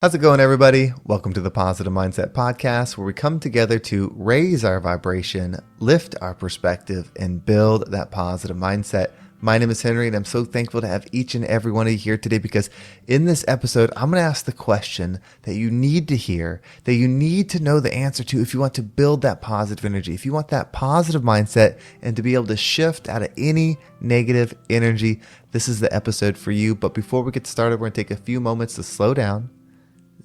How's it going, everybody? Welcome to the Positive Mindset Podcast, where we come together to raise our vibration, lift our perspective, and build that positive mindset. My name is Henry, and I'm so thankful to have each and every one of you here today because in this episode, I'm going to ask the question that you need to hear, that you need to know the answer to if you want to build that positive energy, if you want that positive mindset and to be able to shift out of any negative energy. This is the episode for you. But before we get started, we're going to take a few moments to slow down,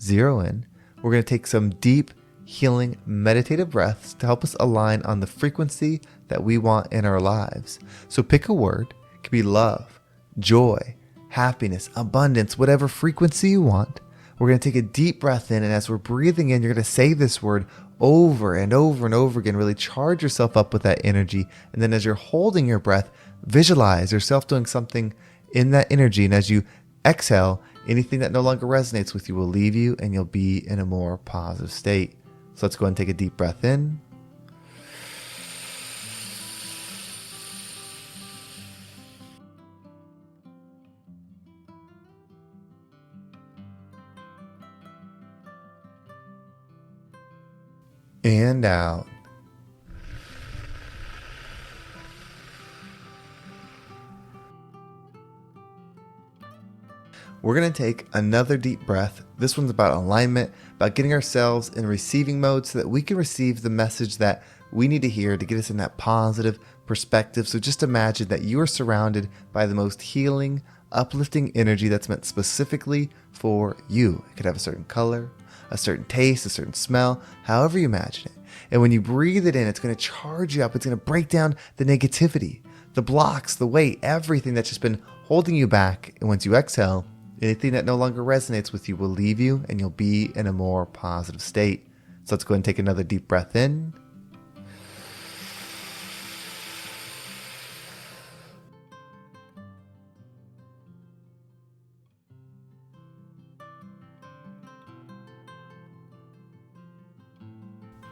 zero in. We're going to take some deep, healing, meditative breaths to help us align on the frequency that we want in our lives. So pick a word. It could be love, joy, happiness, abundance, whatever frequency you want. We're going to take a deep breath in, and as we're breathing in, you're going to say this word over and over and over again. Really charge yourself up with that energy. And then as you're holding your breath, visualize yourself doing something in that energy. And as you exhale, anything that no longer resonates with you will leave you, and you'll be in a more positive state. So let's go ahead and take a deep breath in. And out. We're going to take another deep breath. This one's about alignment, about getting ourselves in receiving mode so that we can receive the message that we need to hear to get us in that positive perspective. So just imagine that you are surrounded by the most healing, uplifting energy that's meant specifically for you. It could have a certain color, a certain taste, a certain smell, however you imagine it. And when you breathe it in, it's going to charge you up. It's going to break down the negativity, the blocks, the weight, everything that's just been holding you back. And once you exhale, anything that no longer resonates with you will leave you, and you'll be in a more positive state. So let's go ahead and take another deep breath in.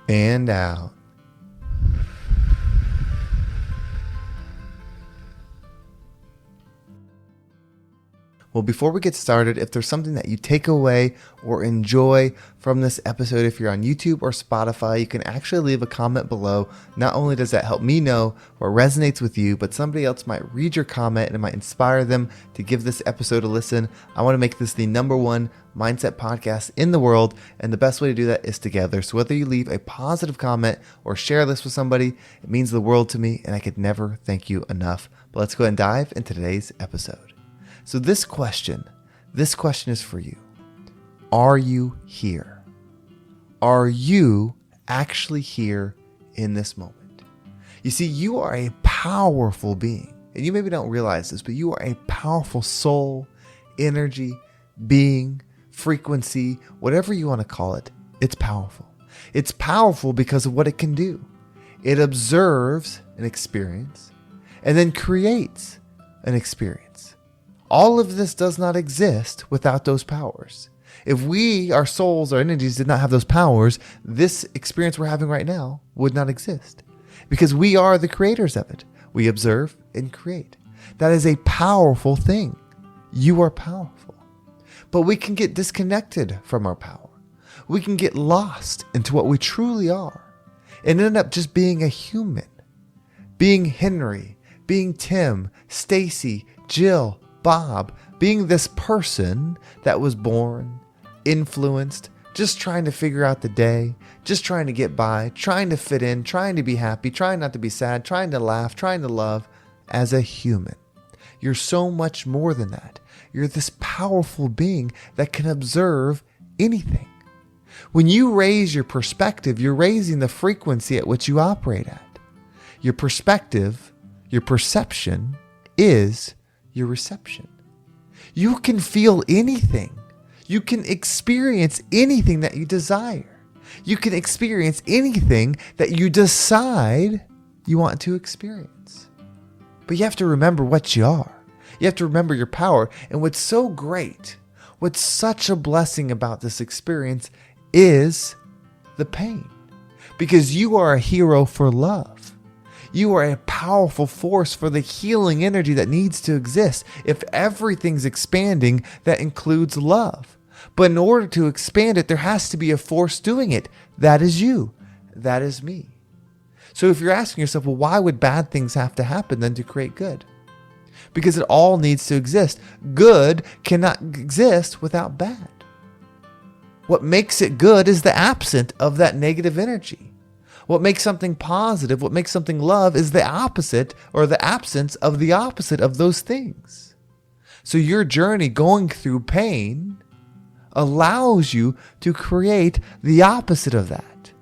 And out. Well, before we get started, if there's something that you take away or enjoy from this episode, if you're on YouTube or Spotify, you can actually leave a comment below. Not only does that help me know what resonates with you, but somebody else might read your comment and it might inspire them to give this episode a listen. I want to make this the #1 mindset podcast in the world, and the best way to do that is together. So whether you leave a positive comment or share this with somebody, it means the world to me, and I could never thank you enough. But let's go ahead and dive into today's episode. So this question is for you. Are you here? Are you actually here in this moment? You see, you are a powerful being, and you maybe don't realize this, but you are a powerful soul, energy, being, frequency, whatever you want to call it. It's powerful. It's powerful because of what it can do. It observes an experience and then creates an experience. All of this does not exist without those powers. If we, our souls, our energies did not have those powers, this experience we're having right now would not exist because we are the creators of it. We observe and create. That is a powerful thing. You are powerful. But we can get disconnected from our power. We can get lost into what we truly are and end up just being a human, being Henry, being Tim, Stacy, Jill, Bob, being this person that was born, influenced, just trying to figure out the day, just trying to get by, trying to fit in, trying to be happy, trying not to be sad, trying to laugh, trying to love as a human. You're so much more than that. You're this powerful being that can observe anything. When you raise your perspective, you're raising the frequency at which you operate at. Your perspective, your perception is your reception. You can feel anything. You can experience anything that you desire. You can experience anything that you decide you want to experience. But you have to remember what you are. You have to remember your power. And what's so great, what's such a blessing about this experience is the pain. Because you are a hero for love. You are a powerful force for the healing energy that needs to exist. If everything's expanding, that includes love. But in order to expand it, there has to be a force doing it. That is you. That is me. So if you're asking yourself, well, why would bad things have to happen then to create good? Because it all needs to exist. Good cannot exist without bad. What makes it good is the absence of that negative energy. What makes something positive, what makes something love is the opposite or the absence of the opposite of those things. So your journey going through pain allows you to create the opposite of that.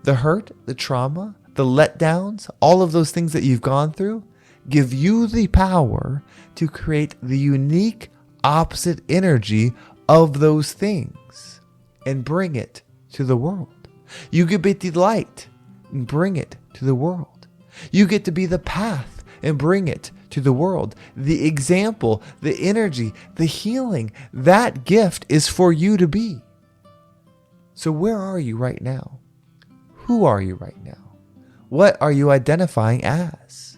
The hurt, the trauma, the letdowns, all of those things that you've gone through give you the power to create the unique opposite energy of those things and bring it to the world. You get to be the light and bring it to the world. You get to be the path and bring it to the world. The example, the energy, the healing, that gift is for you to be. So where are you right now? Who are you right now? What are you identifying as?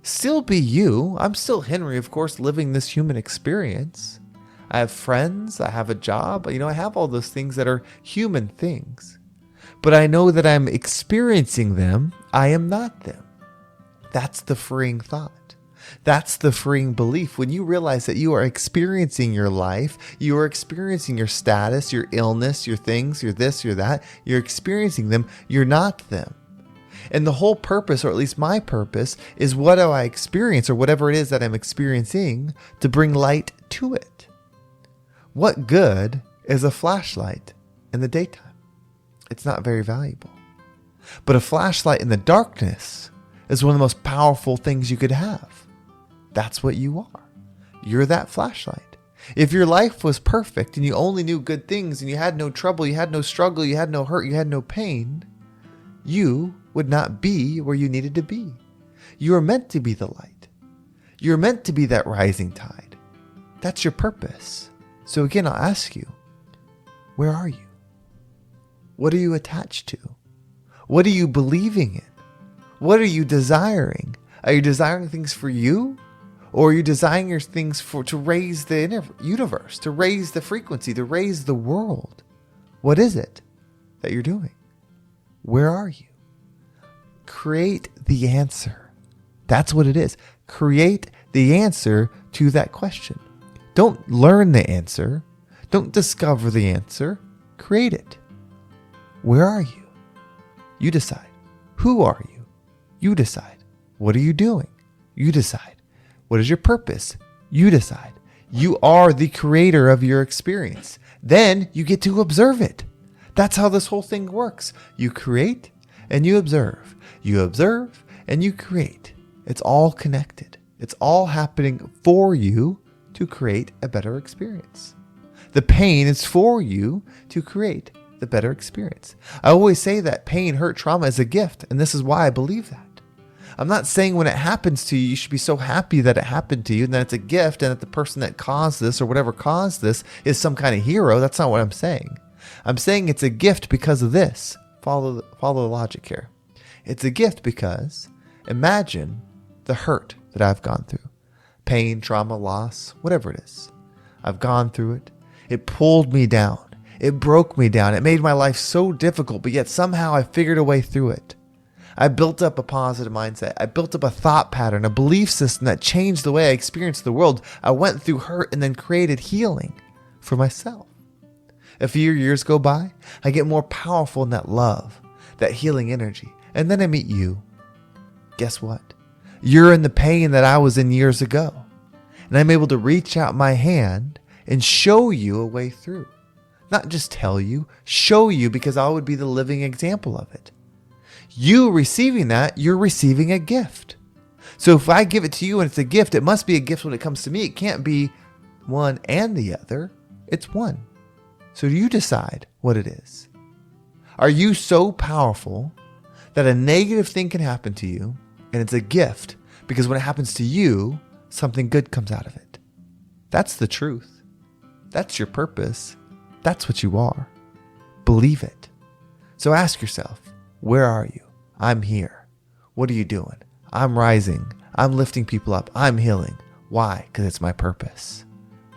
Still be you. I'm still Henry, of course, living this human experience. I have friends, I have a job, I have all those things that are human things. But I know that I'm experiencing them. I am not them. That's the freeing thought. That's the freeing belief. When you realize that you are experiencing your life, you are experiencing your status, your illness, your things, your this, your that, you're experiencing them, you're not them. And the whole purpose, or at least my purpose, is what do I experience or whatever it is that I'm experiencing to bring light to it. What good is a flashlight in the daytime? It's not very valuable. But a flashlight in the darkness is one of the most powerful things you could have. That's what you are. You're that flashlight. If your life was perfect and you only knew good things and you had no trouble, you had no struggle, you had no hurt, you had no pain, you would not be where you needed to be. You are meant to be the light. You're meant to be that rising tide. That's your purpose. So again, I'll ask you, where are you? What are you attached to? What are you believing in? What are you desiring? Are you desiring things for you? Or are you desiring your things to raise the universe, to raise the frequency, to raise the world? What is it that you're doing? Where are you? Create the answer. That's what it is. Create the answer to that question. Don't learn the answer. Don't discover the answer. Create it. Where are you? You decide. Who are you? You decide. What are you doing? You decide. What is your purpose? You decide. You are the creator of your experience. Then you get to observe it. That's how this whole thing works. You create and you observe. You observe and you create. It's all connected. It's all happening for you to create a better experience. The pain is for you to create the better experience. I always say that pain, hurt, trauma is a gift, and this is why I believe that. I'm not saying when it happens to you, you should be so happy that it happened to you and that it's a gift and that the person that caused this or whatever caused this is some kind of hero. That's not what I'm saying. I'm saying it's a gift because of this. Follow the logic here. It's a gift because imagine the hurt that I've gone through. Pain, trauma, loss, whatever it is. I've gone through it. It pulled me down. It broke me down. It made my life so difficult, but yet somehow I figured a way through it. I built up a positive mindset. I built up a thought pattern, a belief system that changed the way I experienced the world. I went through hurt and then created healing for myself. A few years go by. I get more powerful in that love, that healing energy. And then I meet you. Guess what? You're in the pain that I was in years ago. And I'm able to reach out my hand and show you a way through. Not just tell you, show you, because I would be the living example of it. You receiving that, you're receiving a gift. So if I give it to you and it's a gift, it must be a gift when it comes to me. It can't be one and the other. It's one. So you decide what it is. Are you so powerful that a negative thing can happen to you and it's a gift because when it happens to you, something good comes out of it? That's the truth. That's your purpose. That's what you are. Believe it. So ask yourself, where are you? I'm here. What are you doing? I'm rising. I'm lifting people up. I'm healing. Why? Because it's my purpose.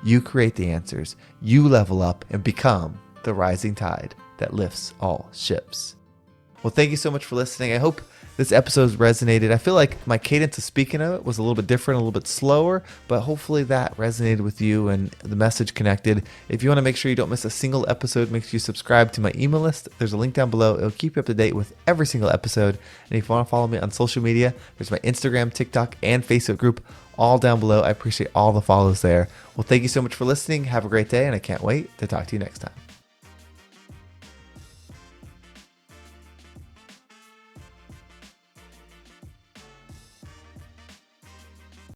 You create the answers. You level up and become the rising tide that lifts all ships. Well, thank you so much for listening. I hope this episode resonated. I feel like my cadence of speaking of it was a little bit different, a little bit slower, but hopefully that resonated with you and the message connected. If you want to make sure you don't miss a single episode, make sure you subscribe to my email list. There's a link down below. It'll keep you up to date with every single episode. And if you want to follow me on social media, there's my Instagram, TikTok, and Facebook group all down below. I appreciate all the follows there. Well, thank you so much for listening. Have a great day, and I can't wait to talk to you next time.